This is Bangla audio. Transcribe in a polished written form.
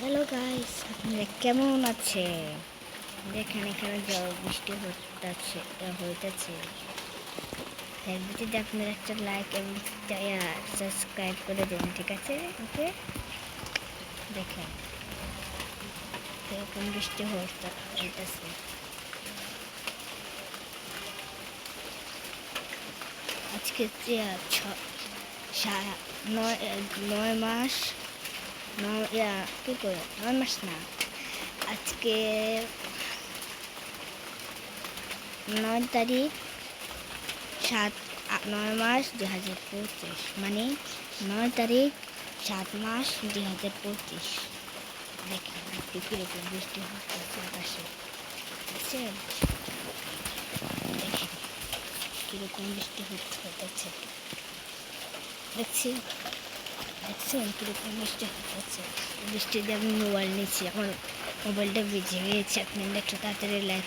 হ্যালো গাইস, আপনারা কেমন আছে? দেখেন এখানে ঝড় বৃষ্টি হইতেছে। যদি আপনারা একটা লাইক এবং সাবস্ক্রাইব করে দেন, ঠিক আছে? ওকে, দেখেন এরকম বৃষ্টি হইতেছে। আজকে 9 মাস কি করে 9 মাস না, আজকে 9 তারিখ 9 মাস 2025, মানে 9 তারিখ 7 মাস 2025। দেখেন কিরকম বৃষ্টি হচ্ছে আকাশে, দেখছেন? দেখেন কিরকম বৃষ্টি হচ্ছে, দেখছেন কিরকম বৃষ্টি হচ্ছে। বৃষ্টি দিয়ে আমি মোবাইল নিচ্ছি, আমার মোবাইলটা ভিজে গিয়েছে। আপনি একটু তাড়াতাড়ি লাইক